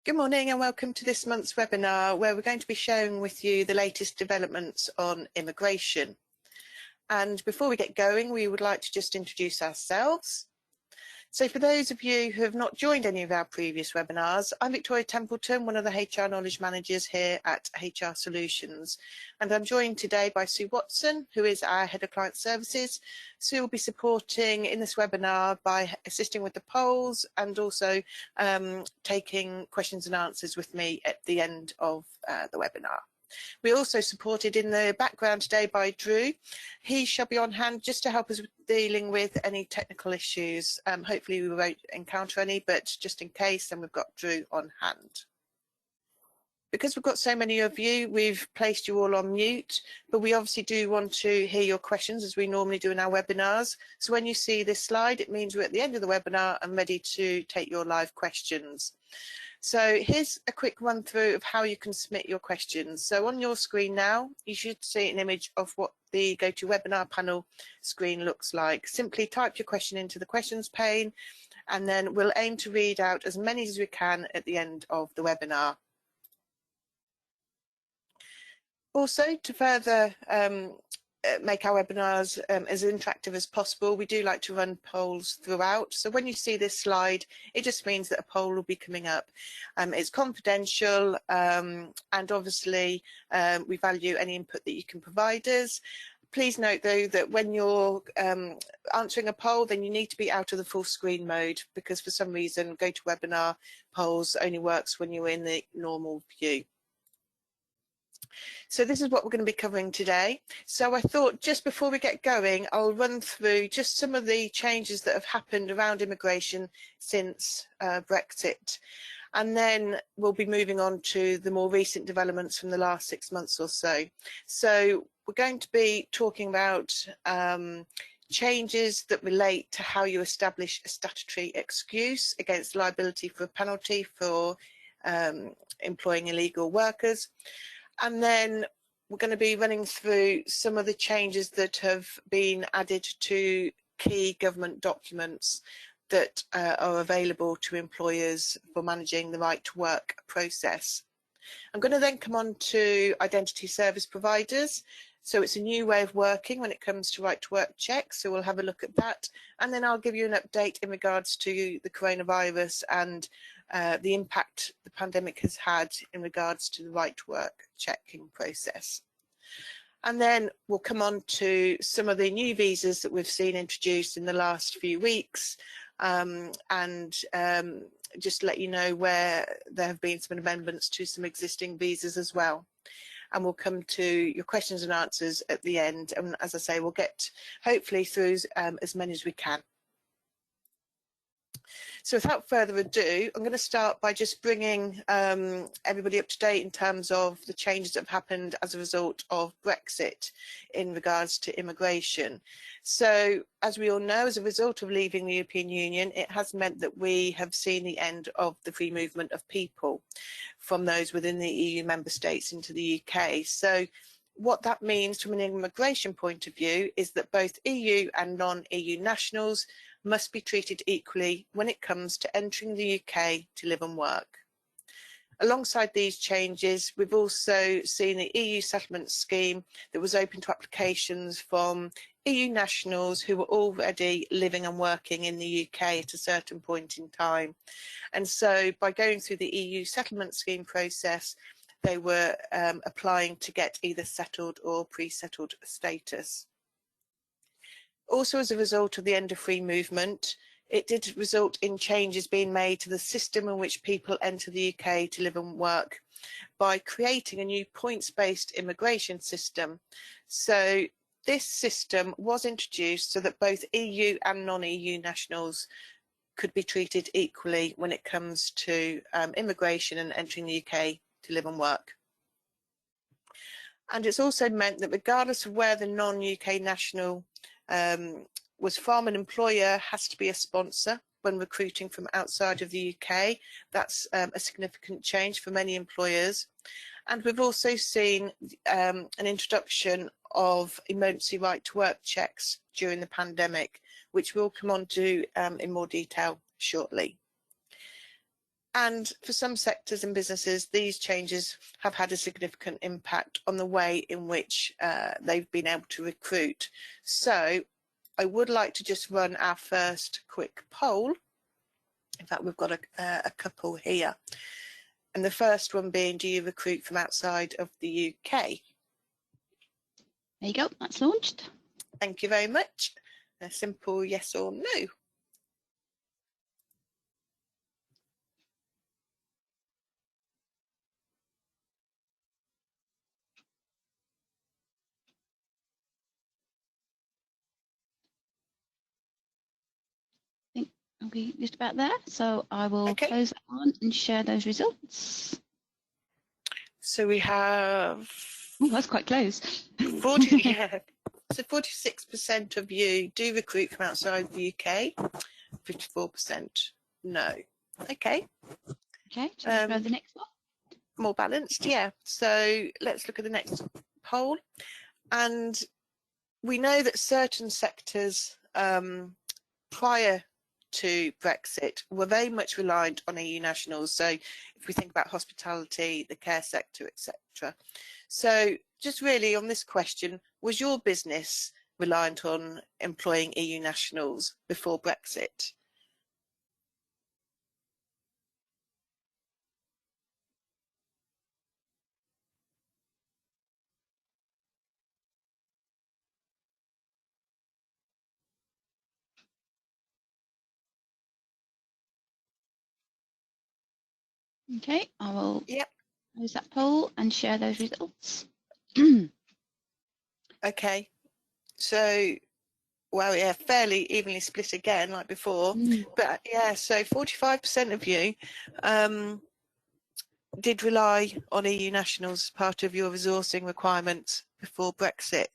Good morning and welcome to this month's webinar where we're going to be sharing with you the latest developments on immigration. And before we get going, we would like to just introduce ourselves. So for those of you who have not joined any of our previous webinars, I'm Victoria Templeton, one of the HR Knowledge Managers here at HR Solutions. And I'm joined today by Sue Watson, who is our Head of Client Services. Sue will be supporting in this webinar by assisting with the polls and also taking questions and answers with me at the end of the webinar. We're also supported in the background today by Drew. He shall be on hand just to help us with dealing with any technical issues. Hopefully we won't encounter any, but just in case, then we've got Drew on hand. Because we've got so many of you, we've placed you all on mute, but we obviously do want to hear your questions as we normally do in our webinars. So when you see this slide, it means we're at the end of the webinar and ready to take your live questions. So here's a quick run through of how you can submit your questions. So on your screen now, you should see an image of what the GoToWebinar panel screen looks like. Simply type your question into the questions pane, and then we'll aim to read out as many as we can at the end of the webinar. Also, to further make our webinars as interactive as possible, we do like to run polls throughout. So when you see this slide, it just means that a poll will be coming up. It's confidential, and obviously we value any input that you can provide us. Please note though that when you're answering a poll, then you need to be out of the full screen mode, because for some reason GoToWebinar polls only works when you're in the normal view. So this is what we're going to be covering today. So I thought just before we get going, I'll run through just some of the changes that have happened around immigration since Brexit. And then we'll be moving on to the more recent developments from the last 6 months or so. So we're going to be talking about changes that relate to how you establish a statutory excuse against liability for a penalty for employing illegal workers. And then we're going to be running through some of the changes that have been added to key government documents that are available to employers for managing the right to work process. I'm going to then come on to identity service providers. So it's a new way of working when it comes to right to work checks. So we'll have a look at that. And then I'll give you an update in regards to the coronavirus and the impact the pandemic has had in regards to the right to work checking process. And then we'll come on to some of the new visas that we've seen introduced in the last few weeks, and just let you know where there have been some amendments to some existing visas as well. And we'll come to your questions and answers at the end. And as I say, we'll get hopefully through as many as we can. So without further ado, I'm going to start by just bringing everybody up to date in terms of the changes that have happened as a result of Brexit in regards to immigration. So as we all know, as a result of leaving the European Union, it has meant that we have seen the end of the free movement of people from those within the EU member states into the UK. So what that means from an immigration point of view is that both EU and non-EU nationals must be treated equally when it comes to entering the UK to live and work. Alongside these changes, we've also seen the EU settlement scheme that was open to applications from EU nationals who were already living and working in the UK at a certain point in time. And so by going through the EU settlement scheme process, they were applying to get either settled or pre-settled status. Also, as a result of the end of free movement, it did result in changes being made to the system in which people enter the UK to live and work by creating a new points-based immigration system. So this system was introduced so that both EU and non-EU nationals could be treated equally when it comes to immigration and entering the UK to live and work. And it's also meant that regardless of where the non-UK national was from, an employer has to be a sponsor when recruiting from outside of the UK. That's a significant change for many employers. And we've also seen an introduction of emergency right to work checks during the pandemic, which we'll come on to in more detail shortly. And for some sectors and businesses, these changes have had a significant impact on the way in which they've been able to recruit. So I would like to just run our first quick poll. In fact, we've got a couple here. And the first one being, do you recruit from outside of the UK? There you go, that's launched. Thank you very much. A simple yes or no. Are we just about there? So I will Okay. close that on and share those results. So we have... Oh, that's quite close. 40, yeah. So 46% of you do recruit from outside the UK, 54% no. Okay. Okay, should we go to the next one? More balanced, yeah. So let's look at the next poll. And we know that certain sectors prior to Brexit were very much reliant on EU nationals. So if we think about hospitality, the care sector, etc. So just really on this question, was your business reliant on employing EU nationals before Brexit? Okay, I will Yep. close that poll and share those results. Okay, so well, yeah, fairly evenly split again, like before. But yeah, so 45% of you did rely on EU nationals as part of your resourcing requirements before Brexit.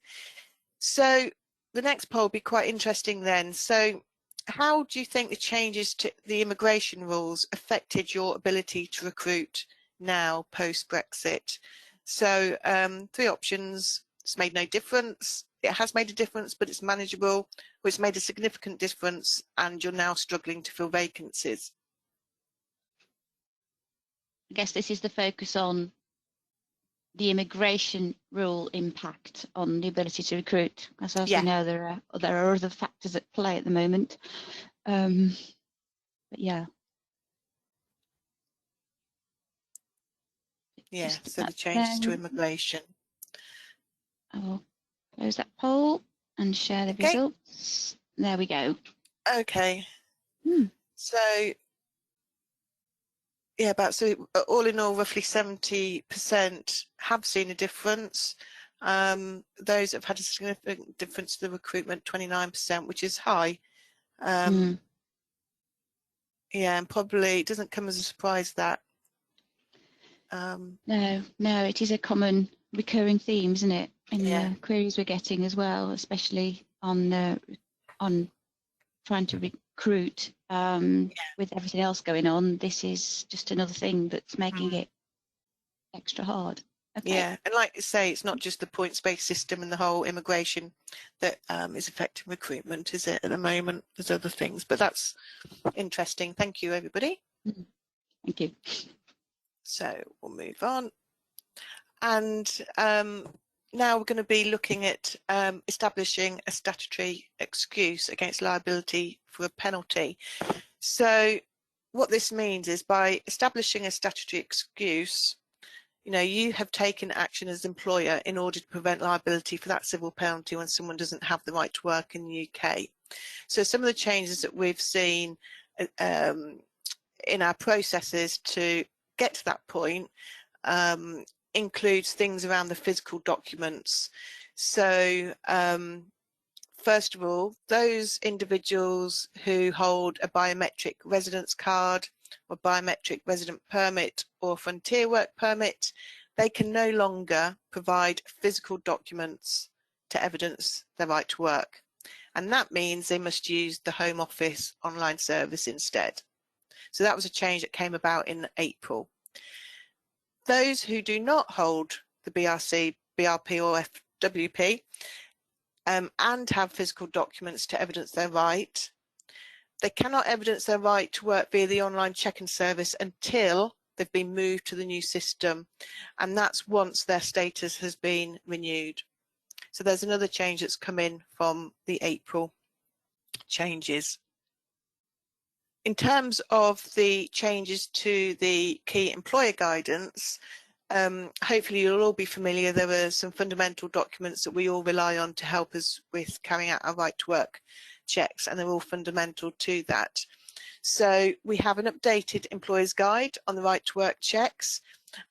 So the next poll will be quite interesting then. So how do you think the changes to the immigration rules affected your ability to recruit now post-Brexit? So 3 options. It's made no difference. It has made a difference, but it's manageable. Or it's made a significant difference and you're now struggling to fill vacancies. I guess this is the focus on the immigration rule impact on the ability to recruit. As we know, there are other factors at play at the moment. But yeah. Yeah, so the changes to immigration. I will close that poll and share the results. There we go. Okay. So yeah, all in all, roughly 70% have seen a difference. Those that have had a significant difference to the recruitment, 29%, which is high. Yeah, and probably it doesn't come as a surprise that. No, it is a common recurring theme, isn't it? In the queries we're getting as well, especially on trying to recruit with everything else going on. This is just another thing that's making it extra hard. Okay. Yeah, and like you say, it's not just the points-based system and the whole immigration that is affecting recruitment, is it, at the moment? There's other things, but that's interesting. Thank you, everybody. Thank you. So we'll move on. And now we're going to be looking at establishing a statutory excuse against liability for a penalty. So what this means is by establishing a statutory excuse, you have taken action as employer in order to prevent liability for that civil penalty when someone doesn't have the right to work in the UK. So some of the changes that we've seen in our processes to get to that point includes things around the physical documents. So first of all, those individuals who hold a biometric residence card or biometric resident permit or frontier work permit, they can no longer provide physical documents to evidence their right to work. And that means they must use the Home Office online service instead. So that was a change that came about in April. Those who do not hold the BRC, BRP or FWP and have physical documents to evidence their right, They cannot evidence their right to work via the online check-in service until they've been moved to the new system, and that's once their status has been renewed. So there's another change that's come in from the April changes. In terms of the changes to the key employer guidance, hopefully you'll all be familiar. There are some fundamental documents that we all rely on to help us with carrying out our right to work checks, and they're all fundamental to that. So we have an updated employer's guide on the right to work checks,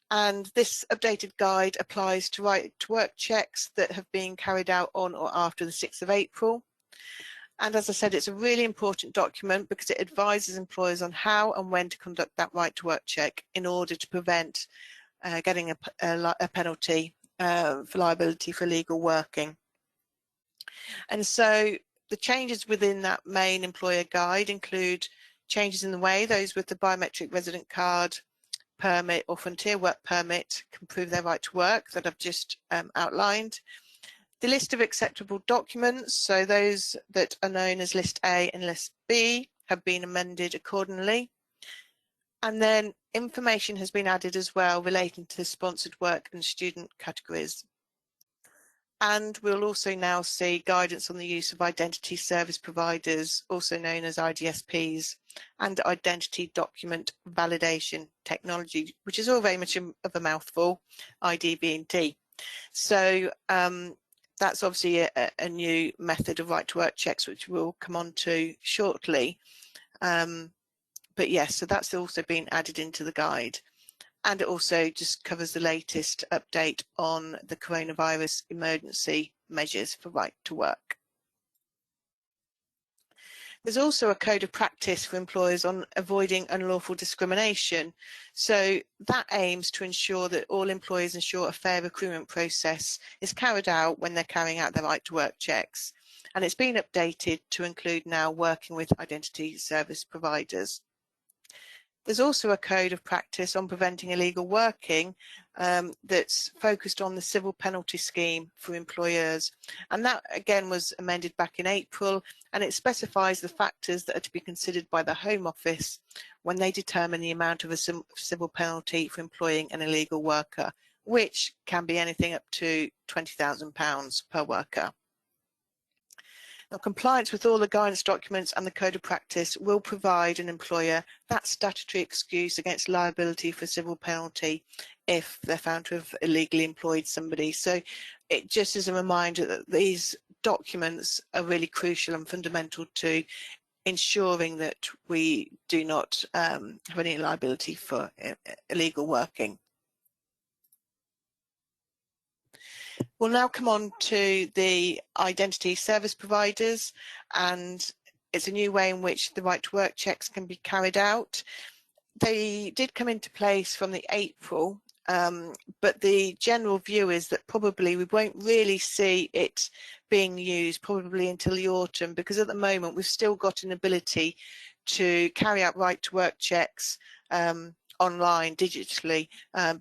and this updated guide applies to right to work checks that have been carried out on or after the 6th of April. And as I said, it's a really important document because it advises employers on how and when to conduct that right to work check in order to prevent getting a penalty for liability for illegal working. And so the changes within that main employer guide include changes in the way those with the biometric resident card, permit or frontier work permit can prove their right to work that I've just outlined. The list of acceptable documents, so those that are known as List A and List B, have been amended accordingly. And then information has been added as well relating to sponsored work and student categories. And we'll also now see guidance on the use of identity service providers, also known as IDSPs, and identity document validation technology, which is all very much of a mouthful, IDVT. So that's obviously a new method of right to work checks, which we'll come on to shortly. But yes, so that's also been added into the guide. And it also just covers the latest update on the coronavirus emergency measures for right to work. There's also a code of practice for employers on avoiding unlawful discrimination. So that aims to ensure that all employers ensure a fair recruitment process is carried out when they're carrying out their right to work checks. And it's been updated to include now working with identity service providers. There's also a code of practice on preventing illegal working that's focused on the civil penalty scheme for employers. And that again was amended back in April, and it specifies the factors that are to be considered by the Home Office when they determine the amount of a civil penalty for employing an illegal worker, which can be anything up to £20,000 per worker. Now, compliance with all the guidance documents and the code of practice will provide an employer that statutory excuse against liability for civil penalty if they're found to have illegally employed somebody. So it just is a reminder that these documents are really crucial and fundamental to ensuring that we do not have any liability for illegal working. We'll now come on to the identity service providers, and it's a new way in which the right to work checks can be carried out. They did come into place from the April, but the general view is that probably we won't really see it being used probably until the autumn, because at the moment we've still got an ability to carry out right to work checks online digitally,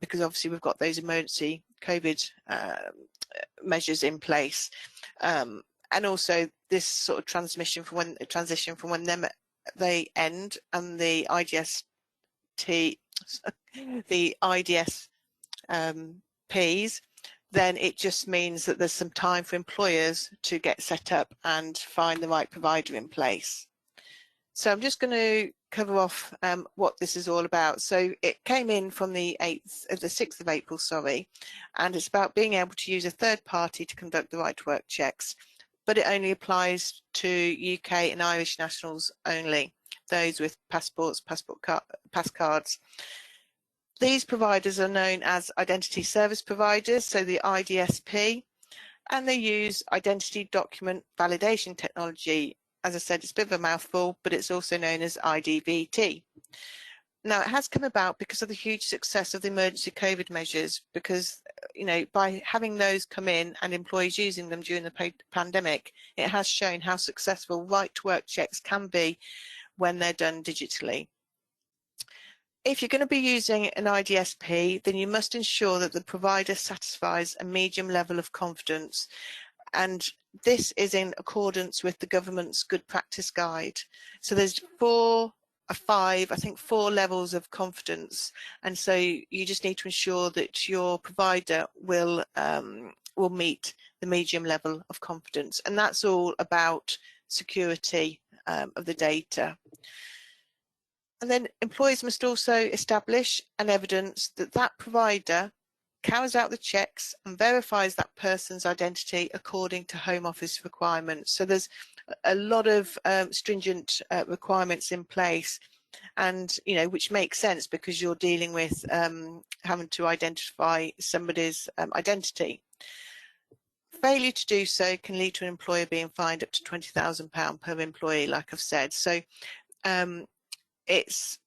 because obviously we've got those emergency COVID measures in place, and also this sort of transition from when they end and the IDSPs, then it just means that there's some time for employers to get set up and find the right provider in place. So I'm just going to cover off what this is all about. So it came in from the 6th of April, sorry, and it's about being able to use a third party to conduct the right to work checks, but it only applies to UK and Irish nationals only, those with passports, pass cards. These providers are known as identity service providers, so the IDSP, and they use identity document validation technology. As I said, it's a bit of a mouthful, but it's also known as IDVT. Now, it has come about because of the huge success of the emergency COVID measures, because, you know, by having those come in and employees using them during the pandemic, it has shown how successful right to work checks can be when they're done digitally. If you're going to be using an IDSP, then you must ensure that the provider satisfies a medium level of confidence. And this is in accordance with the government's good practice guide. So there's 4 or 5, I think 4 levels of confidence, and so you just need to ensure that your provider will meet the medium level of confidence, and that's all about security of the data. And then employers must also establish and evidence that that provider carries out the checks and verifies that person's identity according to Home Office requirements. So there's a lot of stringent requirements in place, and which makes sense because you're dealing with having to identify somebody's identity. Failure to do so can lead to an employer being fined up to £20,000 per employee, like I've said. So it's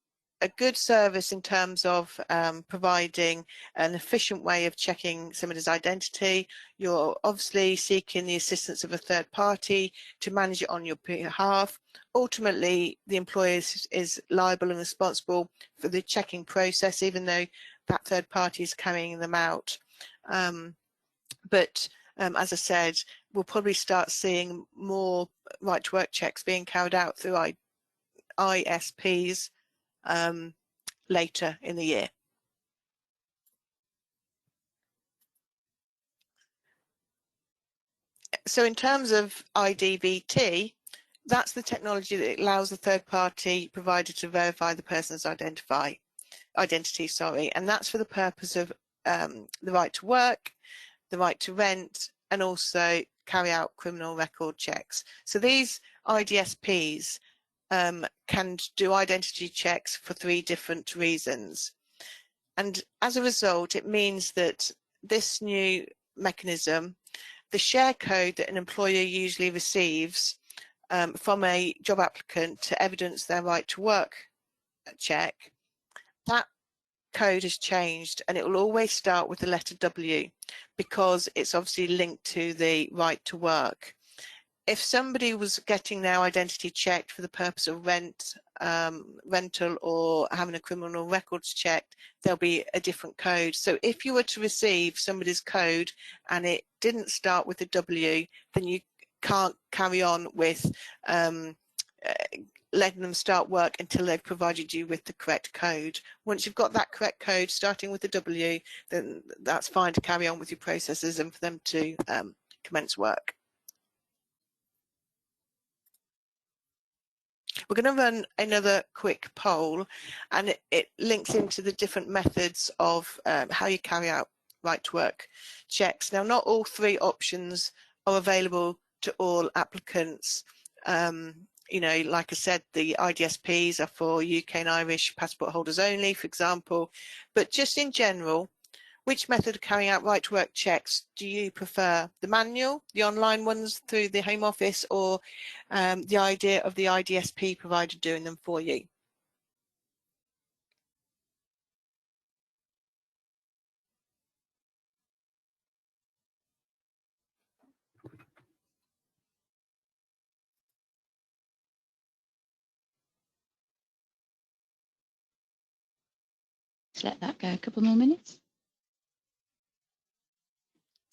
a good service in terms of providing an efficient way of checking somebody's identity. You're obviously seeking the assistance of a third party to manage it on your behalf. Ultimately, the employer is liable and responsible for the checking process, even though that third party is carrying them out. But as I said, we'll probably start seeing more right to work checks being carried out through ISPs later in the year. So in terms of IDVT, that's the technology that allows the third party provider to verify the person's identity, and that's for the purpose of the right to work, the right to rent, and also carry out criminal record checks. So these IDSPs can do identity checks for 3 different reasons. And as a result, it means that this new mechanism, the share code that an employer usually receives from a job applicant to evidence their right to work check, that code has changed, and it will always start with the letter W because it's obviously linked to the right to work. If somebody was getting their identity checked for the purpose of rental or having a criminal records checked, there'll be a different code. So if you were to receive somebody's code and it didn't start with a W, then you can't carry on with letting them start work until they've provided you with the correct code. Once you've got that correct code starting with the W, then that's fine to carry on with your processes and for them to commence work. We're going to run another quick poll, and it links into the different methods of how you carry out right to work checks. Now, not all 3 options are available to all applicants. Like I said, the IDSPs are for UK and Irish passport holders only, for example, but just in general, which method of carrying out right to work checks do you prefer? The manual, the online ones through the Home Office, or the idea of the IDSP provider doing them for you? Let's let that go a couple more minutes.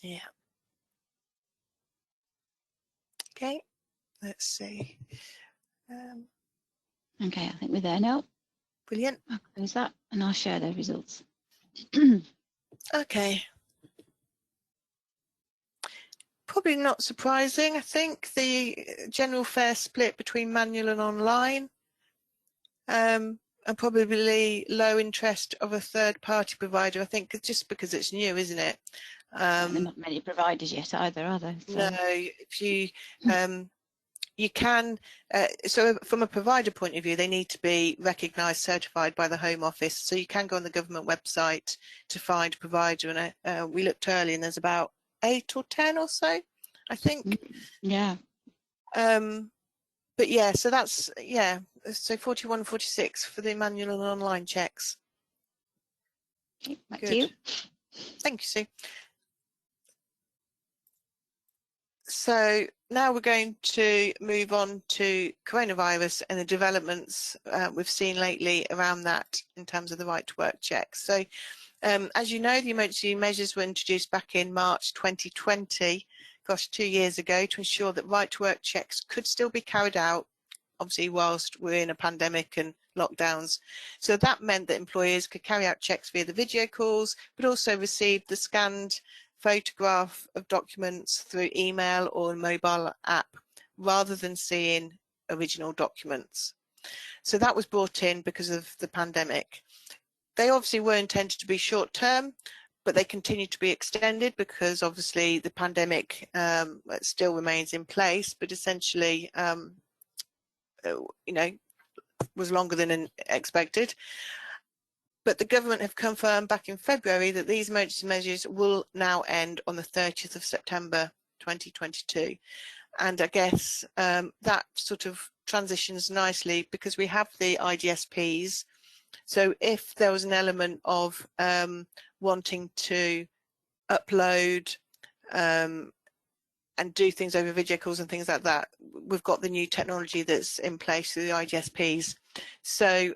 Yeah. Okay, let's see. Okay, I think we're there now. Brilliant. I'll close that and I'll share the results. Okay. Probably not surprising. I think the general fair split between manual and online, and probably low interest of a third-party provider. I think just because it's new, isn't it? There are not many providers yet either, are there? So. No, if you you can, so from a provider point of view, they need to be recognised, certified by the Home Office. So you can go on the government website to find a provider, and we looked early, and there's about 8 or 10 or so, I think. Yeah. But yeah, so that's, yeah, so 41 and 46 for the manual and online checks. Okay, back Good. to you. Thank you, Sue. So now we're going to move on to coronavirus and the developments we've seen lately around that in terms of the right to work checks. So as you know, the emergency measures were introduced back in March 2020, gosh, 2 years ago to ensure that right to work checks could still be carried out, obviously whilst we're in a pandemic and lockdowns. So that meant that employers could carry out checks via the video calls, but also receive the scanned photograph of documents through email or a mobile app, rather than seeing original documents. So that was brought in because of the pandemic. They obviously were intended to be short term, but they continue to be extended because obviously the pandemic still remains in place, but essentially, you know, was longer than expected. But the government have confirmed back in February that these emergency measures will now end on the 30th of September 2022. And I guess that sort of transitions nicely because we have the IDSPs. So if there was an element of wanting to upload and do things over video calls and things like that, we've got the new technology that's in place through the IDSPs. So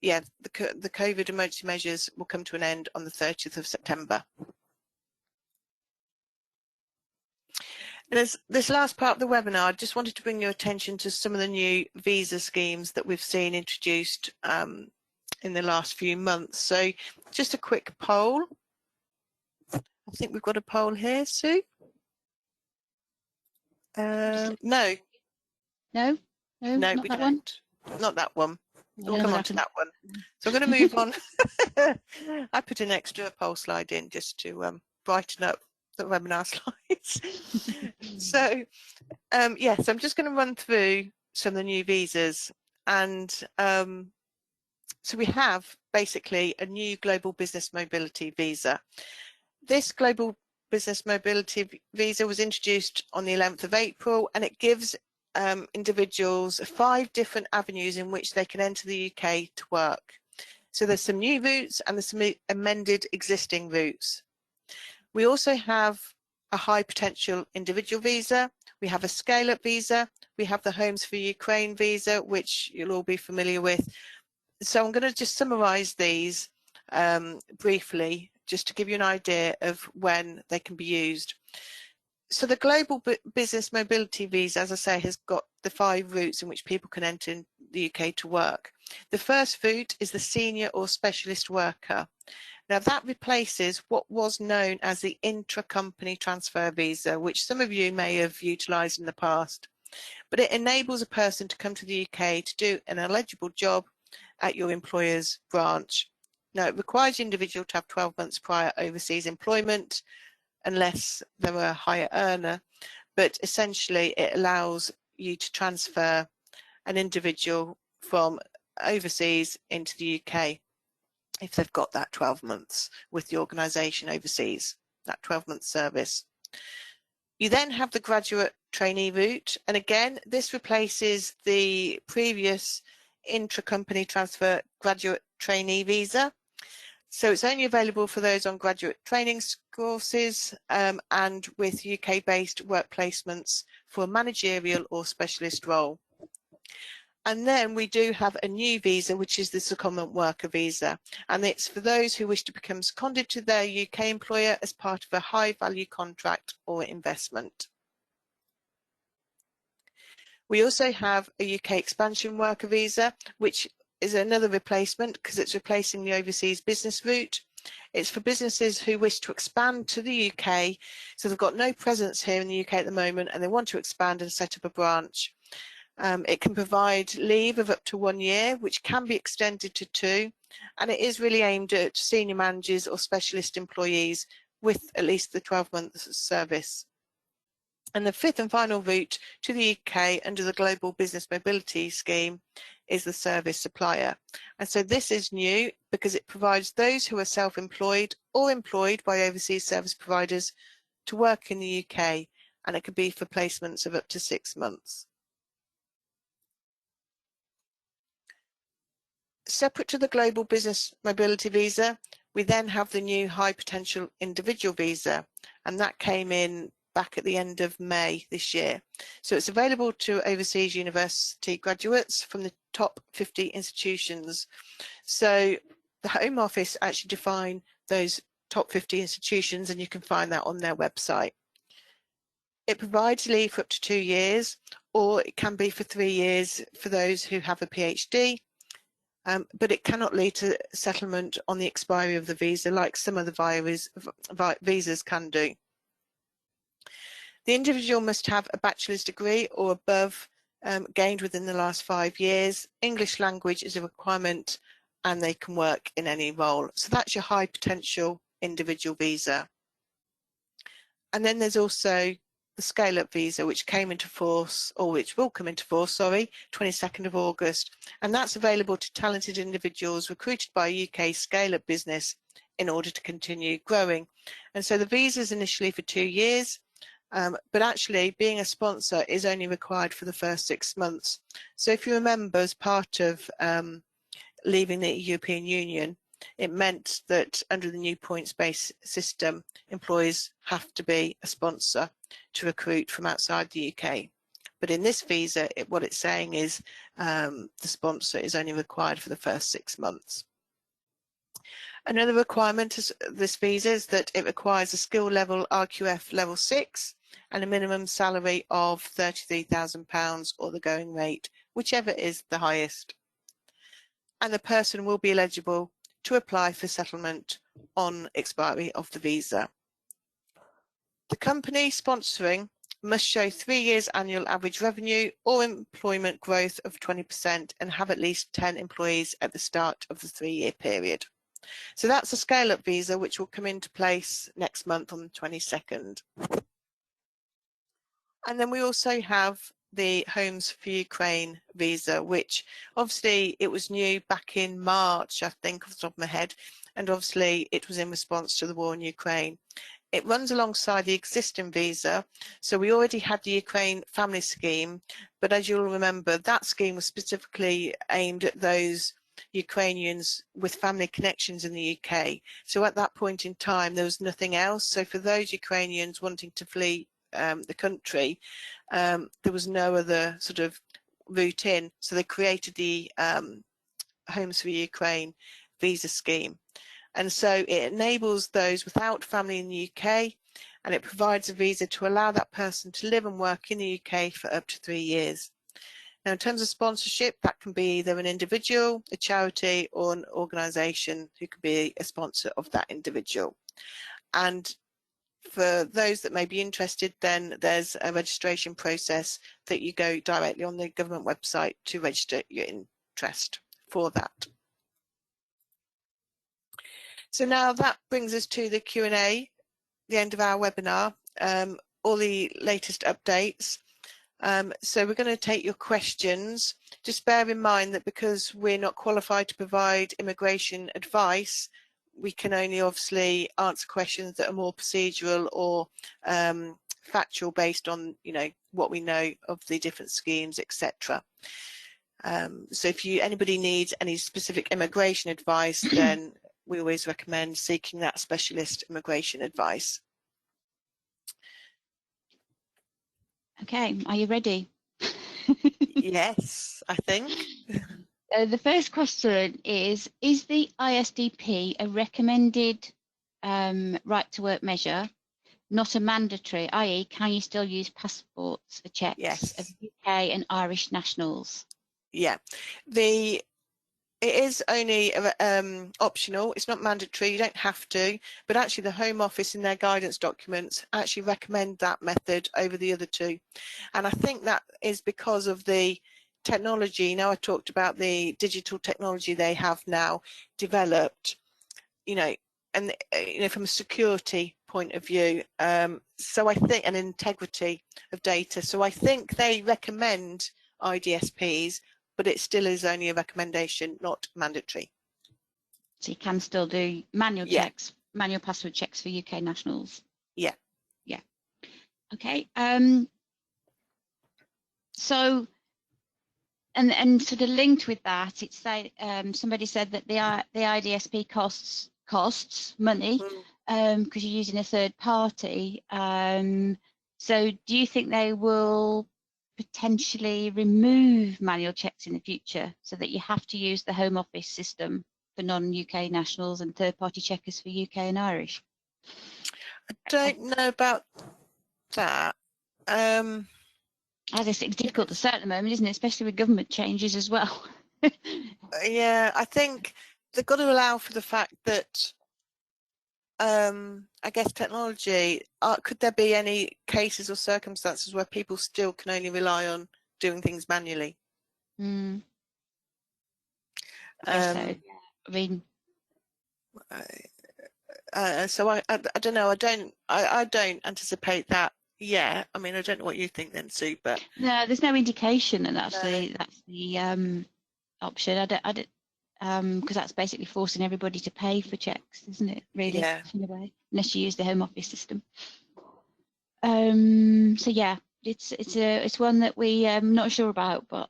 yeah, the COVID emergency measures will come to an end on the 30th of September. And as this last part of the webinar, I just wanted to bring your attention to some of the new visa schemes that we've seen introduced in the last few months. So just a quick poll. I think we've got a poll here, Sue. No. No, No, not we that don't. one. Not that one. We'll come on to that one. So I'm going to move on. I put an extra poll slide in just to brighten up the webinar slides. So yes, I'm just going to run through some of the new visas. And so we have basically a new global business mobility visa. This global business mobility visa was introduced on the 11th of April, and it gives individuals 5 different avenues in which they can enter the UK to work. So there's some new routes and there's some amended existing routes. We also have a high potential individual visa. We have a scale-up visa. We have the Homes for Ukraine visa, which you'll all be familiar with. So I'm going to just summarize these briefly, just to give you an idea of when they can be used. So the global business mobility visa, as I say, has got the 5 routes in which people can enter in the UK to work. The first route is the senior or specialist worker. Now that replaces what was known as the intra-company transfer visa, which some of you may have utilised in the past. But it enables a person to come to the UK to do an eligible job at your employer's branch. Now it requires the individual to have 12 months prior overseas employment, unless they're a higher earner, but essentially it allows you to transfer an individual from overseas into the UK if they've got that 12 months with the organisation overseas, that 12-month service. You then have the graduate trainee route, and again this replaces the previous intra-company transfer graduate trainee visa. So it's only available for those on graduate training courses and with UK-based work placements for a managerial or specialist role. And then we do have a new visa, which is the secondment worker visa. And it's for those who wish to become seconded to their UK employer as part of a high value contract or investment. We also have a UK expansion worker visa, which is another replacement because it's replacing the overseas business route. It's for businesses who wish to expand to the UK, so they've got no presence here in the UK at the moment and they want to expand and set up a branch. It can provide leave of up to 1 year, which can be extended to 2, and it is really aimed at senior managers or specialist employees with at least the 12 months service. And the 5th and final route to the UK under the Global Business Mobility Scheme is the service supplier. And so this is new because it provides those who are self-employed or employed by overseas service providers to work in the UK, and it could be for placements of up to 6 months. Separate to the Global Business Mobility Visa, we then have the new High Potential Individual Visa, and that came in back at the end of May this year. So it's available to overseas university graduates from the top 50 institutions. So the Home Office actually define those top 50 institutions, and you can find that on their website. It provides leave for up to 2 years, or it can be for 3 years for those who have a PhD, but it cannot lead to settlement on the expiry of the visa like some other visas can do. The individual must have a bachelor's degree or above gained within the last 5 years. English language is a requirement, and they can work in any role. So that's your high potential individual visa. And then there's also the scale-up visa, which came into force, or which will come into force, sorry, 22nd of August. And that's available to talented individuals recruited by a UK scale-up business in order to continue growing. And so the visa is initially for 2 years, but actually being a sponsor is only required for the first 6 months. So if you remember, as part of leaving the European Union, it meant that under the new points-based system, employers have to be a sponsor to recruit from outside the UK. But in this visa, what it's saying is the sponsor is only required for the first 6 months. Another requirement of this visa is that it requires a skill level RQF level 6 and a minimum salary of £33,000 or the going rate, whichever is the highest. And the person will be eligible to apply for settlement on expiry of the visa. The company sponsoring must show 3 years annual average revenue or employment growth of 20% and have at least 10 employees at the start of the 3-year period. So that's a scale-up visa, which will come into place next month on the 22nd. And then we also have the Homes for Ukraine visa, which obviously it was new back in March, I think, off the top of my head, and obviously it was in response to the war in Ukraine. It runs alongside the existing visa, so we already had the Ukraine family scheme, but as you'll remember, that scheme was specifically aimed at those Ukrainians with family connections in the UK. So at that point in time, there was nothing else. So for those Ukrainians wanting to flee the country, there was no other sort of route in. So they created the Homes for Ukraine visa scheme. And so it enables those without family in the UK, and it provides a visa to allow that person to live and work in the UK for up to 3 years. Now, in terms of sponsorship, that can be either an individual, a charity, or an organisation who can be a sponsor of that individual. And for those that may be interested, then there's a registration process that you go directly on the government website to register your interest for that. So now that brings us to the Q&A, the end of our webinar, all the latest updates. So we're going to take your questions. Just bear in mind that because we're not qualified to provide immigration advice, we can only obviously answer questions that are more procedural or factual based on, you know, what we know of the different schemes, etc. So if anybody needs any specific immigration advice, then we always recommend seeking that specialist immigration advice. Okay, are you ready? Yes, I think. The first question is the ISDP a recommended right to work measure, not a mandatory, i.e. can you still use passports for checks Yes. of UK and Irish nationals? Yeah, it is only optional. It's not mandatory. You don't have to, but actually the Home Office in their guidance documents actually recommend that method over the other two. And I think that is because of the technology. Now I talked about the digital technology they have now developed, you know, and you know, from a security point of view. So I think an integrity of data. So I think they recommend IDSPs, but it still is only a recommendation, not mandatory. So you can still do manual checks, manual password checks for UK nationals. Yeah. Yeah. Okay. So, and sort of linked with that, it's somebody said that the IDSP costs money because you're using a third party. So do you think they will potentially remove manual checks in the future so that you have to use the Home Office system for non-UK nationals and third-party checkers for UK and Irish? I don't know about that. As I say, it's difficult to say at the moment, isn't it? Especially with government changes as well. Yeah, I think they've got to allow for the fact that I guess technology, could there be any cases or circumstances where people still can only rely on doing things manually? I guess so. Um, I mean, so I don't know. I don't anticipate that. Yeah, I mean, I don't know what you think then, Sue, but no, there's no indication that that's no. the option. I don't because that's basically forcing everybody to pay for checks, isn't it? Really, Yeah, in a way, unless you use the Home Office system. So yeah, it's one that we not sure about, but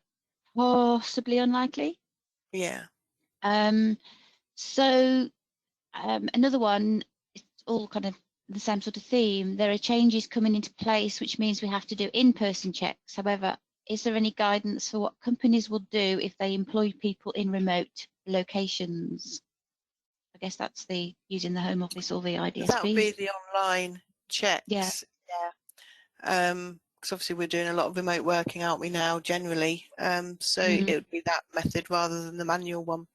possibly unlikely. yeah, So another one, it's all kind of the same sort of theme. There are changes coming into place, which means we have to do in-person checks. However, is there any guidance for what companies will do if they employ people in remote locations? I guess that's the using the Home Office or the that would be IDSP. the online Yeah. checks. Yeah, because obviously we're doing a lot of remote working, aren't we now? Generally, so it would be that method rather than the manual one.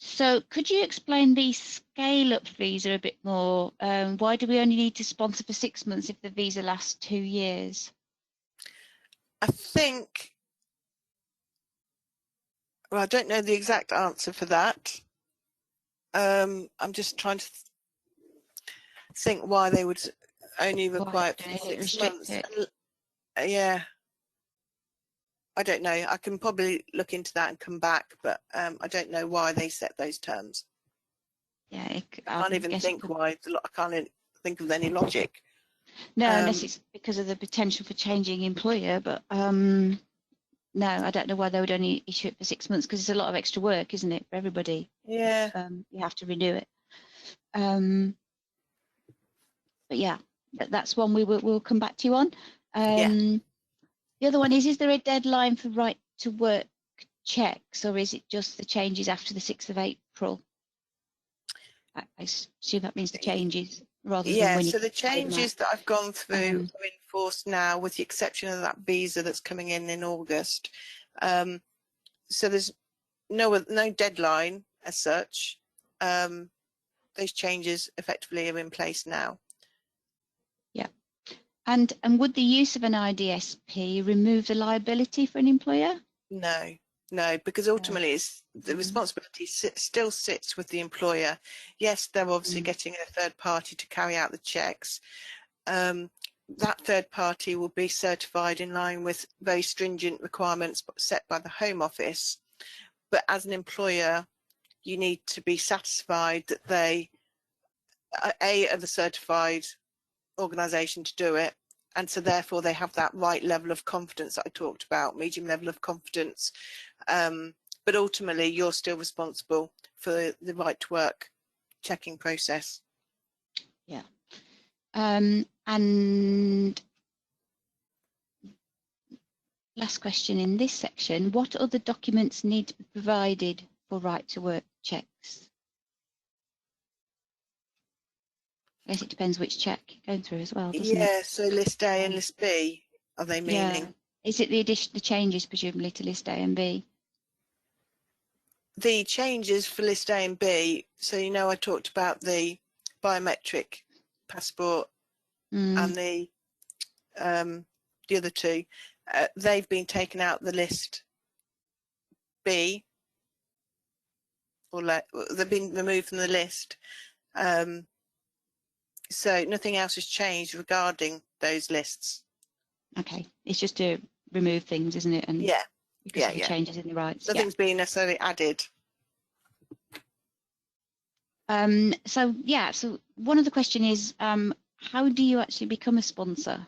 So could you explain the scale-up visa a bit more? Why do we only need to sponsor for 6 months if the visa lasts 2 years? I think, well, I don't know the exact answer for that. I'm just trying to think why they would only require it for six months. Yeah, I don't know. I can probably look into that and come back, but I don't know why they set those terms. Yeah, I can't even think why. I can't even think of any logic. No, unless it's because of the potential for changing employer, but no, I don't know why they would only issue it for 6 months because it's a lot of extra work, isn't it, for everybody? Yeah. You have to renew it. But yeah, that's one we'll come back to you on. Yeah. The other one is there a deadline for right to work checks, or is it just the changes after the 6th of April? I assume that means the changes rather than Yeah, when you so the pay them out. changes that I've gone through are enforced now, with the exception of that visa that's coming in August. So there's no deadline as such. Those changes effectively are in place now. Yeah. And would the use of an IDSP remove the liability for an employer? No, because ultimately it's the responsibility still sits with the employer. Yes, they're obviously getting a third party to carry out the checks. That third party will be certified in line with very stringent requirements set by the Home Office. But as an employer, you need to be satisfied that they are the certified organisation to do it, and so therefore they have that right level of confidence that I talked about, medium level of confidence. But ultimately, you're still responsible for the right to work checking process. Yeah. And last question in this section, what other documents need to be provided for right to work checks? I guess it depends which check you're going through as well, doesn't it? Yeah, so list A and list B, are they meaning? Yeah. Is it the changes presumably to list A and B? The changes for list A and B, so I talked about the biometric passport and the other two. They've been taken out the list B, or they've been removed from the list. So nothing else has changed regarding those lists. Okay, it's just to remove things, isn't it? And yeah, because of the changes in the rights. Nothing's been necessarily added. So one of the question is, how do you actually become a sponsor?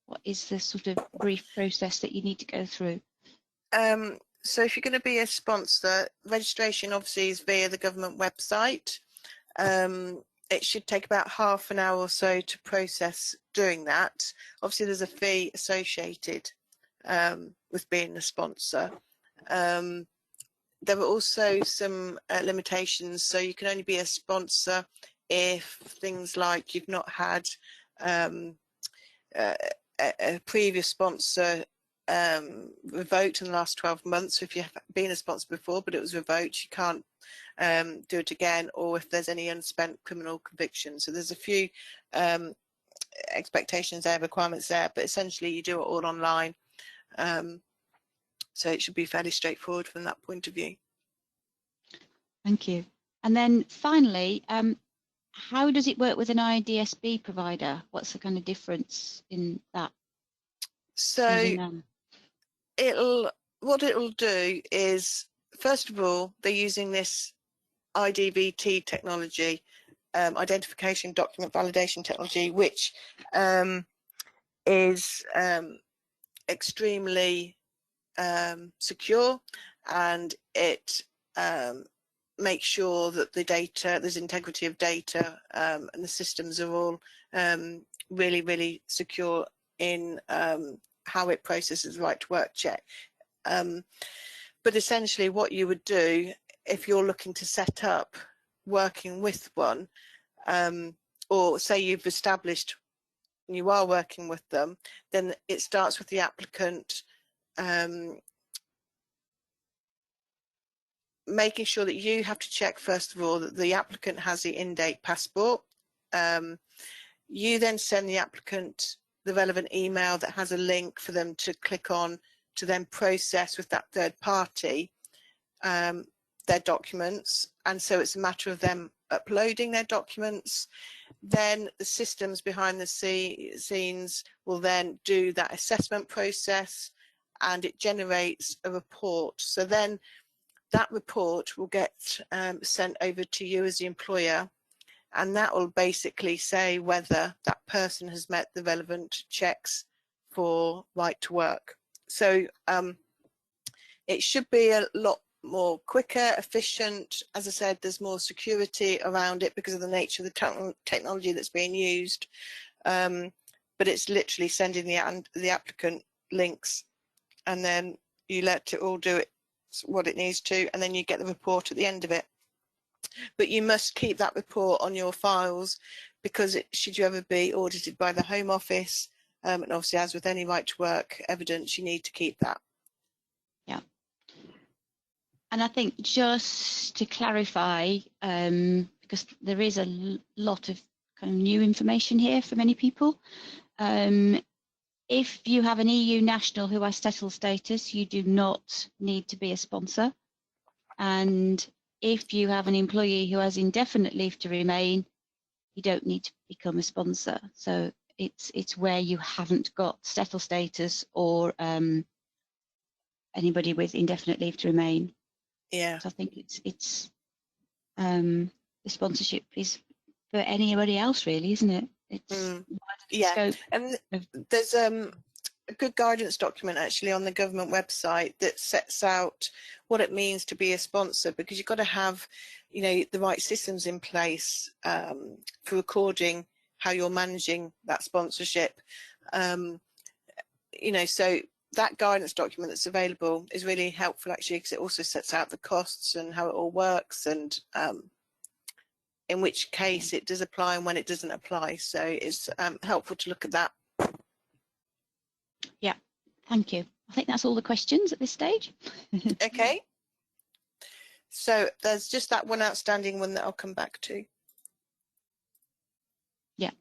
What is the sort of brief process that you need to go through? So if you're going to be a sponsor, registration obviously is via the government website. It should take about half an hour or so to process doing that. Obviously there's a fee associated with being a sponsor. There are also some limitations, so you can only be a sponsor if things like you've not had a previous sponsor revoked in the last 12 months. So if you've been a sponsor before but it was revoked, you can't do it again, or if there's any unspent criminal convictions. So there's a few expectations there, requirements there, but essentially you do it all online. So it should be fairly straightforward from that point of view. Thank you. And then finally, how does it work with an IDSB provider? What's the kind of difference in that? So what it'll do is, first of all, they're using this IDVT technology, identification document validation technology, which is extremely secure, and it make sure that the data, there's integrity of data, and the systems are all really, really secure in how it processes the right to work check. But essentially what you would do if you're looking to set up working with one, or say you've established you are working with them, then it starts with the applicant making sure that you have to check, first of all, that the applicant has the in-date passport. You then send the applicant the relevant email that has a link for them to click on to then process with that third party their documents. And so it's a matter of them uploading their documents. Then the systems behind the scenes will then do that assessment process, and it generates a report. So then that report will get sent over to you as the employer, and that will basically say whether that person has met the relevant checks for right to work. So it should be a lot more quicker, efficient. As I said, there's more security around it because of the nature of the technology that's being used. But it's literally sending the applicant links, and then you let it all do it what it needs to, and then you get the report at the end of it. But you must keep that report on your files, because should you ever be audited by the Home Office, and obviously as with any right to work evidence, you need to keep that. Yeah. And I think just to clarify, because there is a lot of kind of new information here for many people, if you have an EU national who has settled status, you do not need to be a sponsor. And if you have an employee who has indefinite leave to remain, you don't need to become a sponsor. So it's where you haven't got settled status or anybody with indefinite leave to remain. Yeah. So I think it's the sponsorship is for anybody else, really, isn't it? It's yeah, scope. and there's a good guidance document actually on the government website that sets out what it means to be a sponsor, because you've got to have, you know, the right systems in place for recording how you're managing that sponsorship. You know, so that guidance document that's available is really helpful actually, because it also sets out the costs and how it all works, and in which case it does apply and when it doesn't apply. So it's helpful to look at that. Yeah, thank you. I think that's all the questions at this stage. Okay. So there's just that one outstanding one that I'll come back to. Yeah.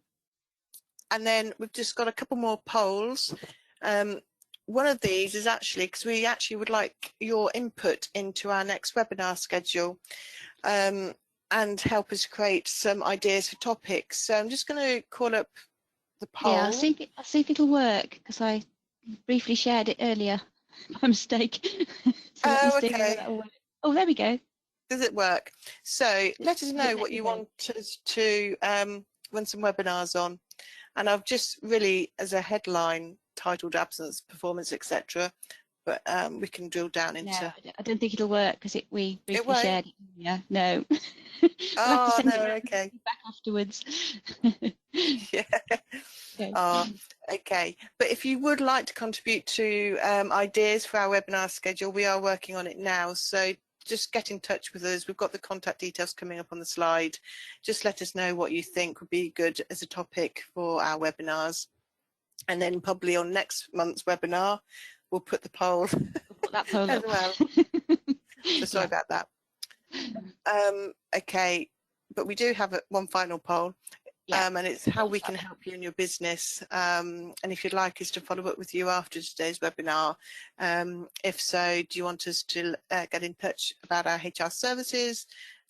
And then we've just got a couple more polls. One of these is actually because we actually would like your input into our next webinar schedule, and help us create some ideas for topics. So I'm just going to call up the poll. Yeah, I'll see if it'll work, because I briefly shared it earlier by mistake. So okay. Oh, there we go. Does it work? So let us know what you want us to run some webinars on. And I've just really, as a headline, titled absence, performance, etc. But we can drill down into. No, I don't think it'll work, because we briefly shared it. Yeah, no. Oh no, okay. Back afterwards. Yeah. Okay. Okay. But if you would like to contribute to ideas for our webinar schedule, we are working on it now. So just get in touch with us. We've got the contact details coming up on the slide. Just let us know what you think would be good as a topic for our webinars. And then probably on next month's webinar, we'll put the poll, We'll put that poll as up. well. So sorry about that. Okay, but we do have one final poll. And it's how we can help you in your business. And if you'd like us to follow up with you after today's webinar, if so, do you want us to get in touch about our HR services,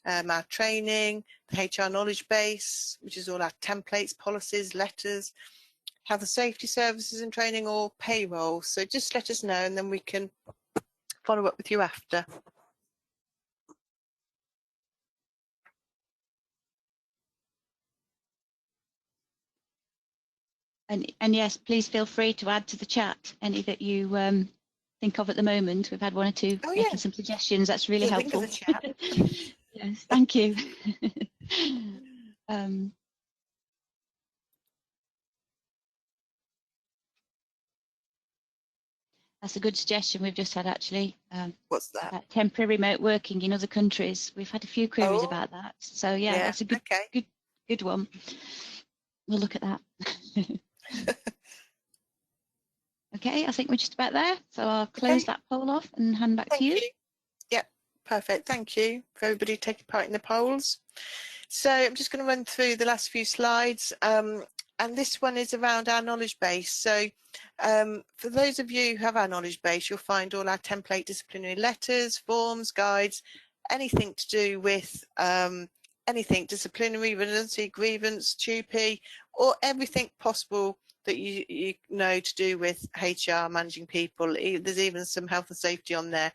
our training, the HR knowledge base, which is all our templates, policies, letters, health and safety services and training, or payroll? So just let us know and then we can follow up with you after. And yes, please feel free to add to the chat any that you think of at the moment. We've had one or two making some suggestions. That's really helpful. Think of the chat. Yes, thank you. That's a good suggestion we've just had, actually. What's that? About temporary remote working in other countries. We've had a few queries about that. So yeah, that's a good one. We'll look at that. Okay, I think we're just about there. So I'll close that poll off and hand back to you. Yep, perfect. Thank you for everybody taking part in the polls. So I'm just going to run through the last few slides. And this one is around our knowledge base. So for those of you who have our knowledge base, you'll find all our template disciplinary letters, forms, guides, anything to do with anything disciplinary, redundancy, grievance, TUPE, or everything possible that you know to do with HR, managing people. There's even some health and safety on there.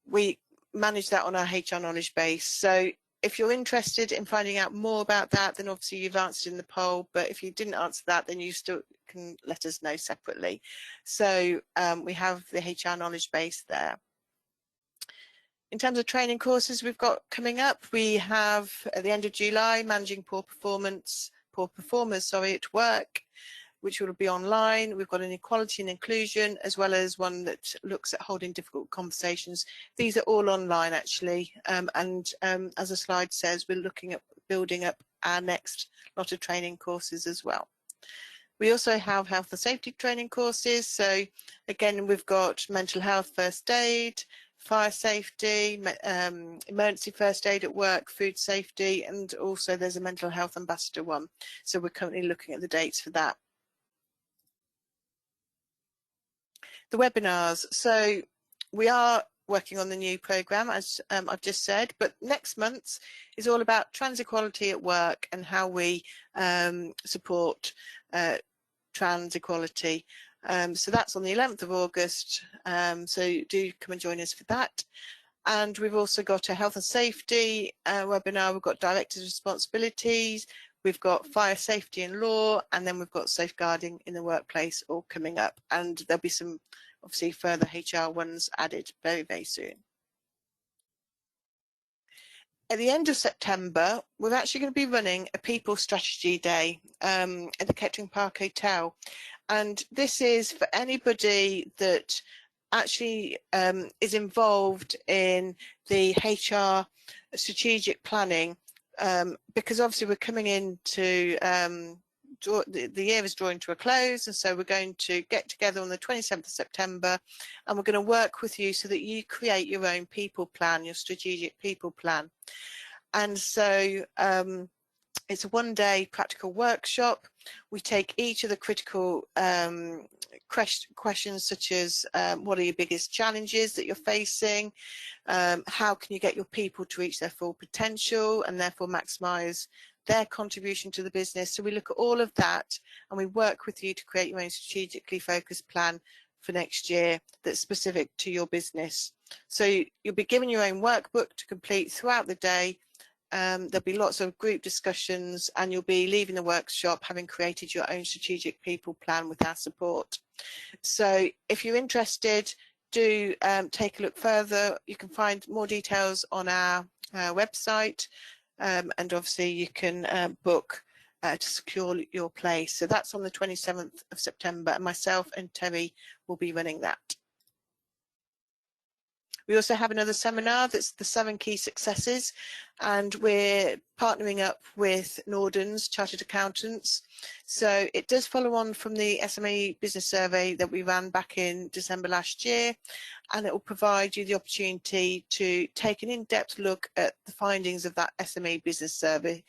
We manage that on our HR knowledge base. So if you're interested in finding out more about that, then obviously you've answered in the poll, but if you didn't answer that, then you still can let us know separately. So we have the HR knowledge base there. In terms of training courses we've got coming up, we have at the end of July, Managing Poor Performers at Work, which will be online. We've got an equality and inclusion, as well as one that looks at holding difficult conversations. These are all online, actually. As the slide says, we're looking at building up our next lot of training courses as well. We also have health and safety training courses. So again, we've got mental health first aid, fire safety, emergency first aid at work, food safety, and also there's a mental health ambassador one. So we're currently looking at the dates for that. The webinars. So we are working on the new programme, as I've just said, but next month is all about trans equality at work and how we support trans equality. So that's on the 11th of August, so do come and join us for that. And we've also got a health and safety webinar. We've got directors' responsibilities, we've got fire safety and law, and then we've got safeguarding in the workplace all coming up. And there'll be some obviously further HR ones added very, very soon. At the end of September, we're actually going to be running a People Strategy Day at the Kettering Park Hotel. And this is for anybody that actually is involved in the HR strategic planning, because obviously we're coming into the year is drawing to a close, and so we're going to get together on the 27th of September and we're going to work with you so that you create your own people plan, your strategic people plan. And so it's a one-day practical workshop. We take each of the critical questions, such as what are your biggest challenges that you're facing, how can you get your people to reach their full potential and therefore maximise their contribution to the business. So we look at all of that and we work with you to create your own strategically focused plan for next year that's specific to your business. So you'll be given your own workbook to complete throughout the day. There'll be lots of group discussions and you'll be leaving the workshop having created your own strategic people plan with our support. So if you're interested, do take a look further. You can find more details on our website, and obviously you can book to secure your place. So that's on the 27th of September and myself and Terry will be running that. We also have another seminar that's the 7 key successes, and we're partnering up with Norden's Chartered Accountants. So it does follow on from the SME business survey that we ran back in December last year, and it will provide you the opportunity to take an in-depth look at the findings of that SME business survey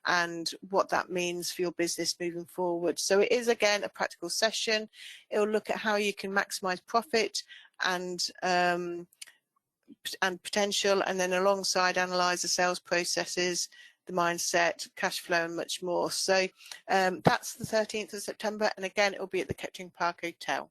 and what that means for your business moving forward. So it is, again, a practical session. It will look at how you can maximize profit and potential, and then alongside analyze the sales processes, the mindset, cash flow, and much more. So that's the 13th of September, and again, it will be at the Kettering Park Hotel.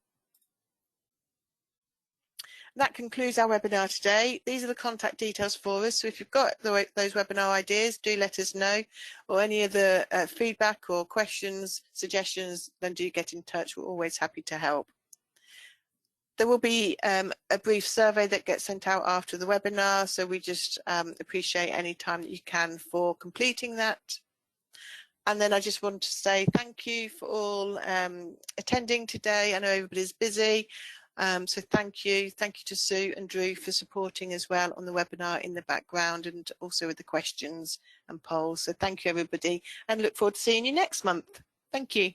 That concludes our webinar today. These are the contact details for us. So if you've got those webinar ideas, do let us know, or any other feedback or questions, suggestions, then do get in touch. We're always happy to help. There will be a brief survey that gets sent out after the webinar, so we just appreciate any time that you can for completing that. And then I just want to say thank you for all attending today. I know everybody's busy, so thank you. Thank you to Sue and Drew for supporting as well on the webinar in the background, and also with the questions and polls. So thank you, everybody, and look forward to seeing you next month. Thank you.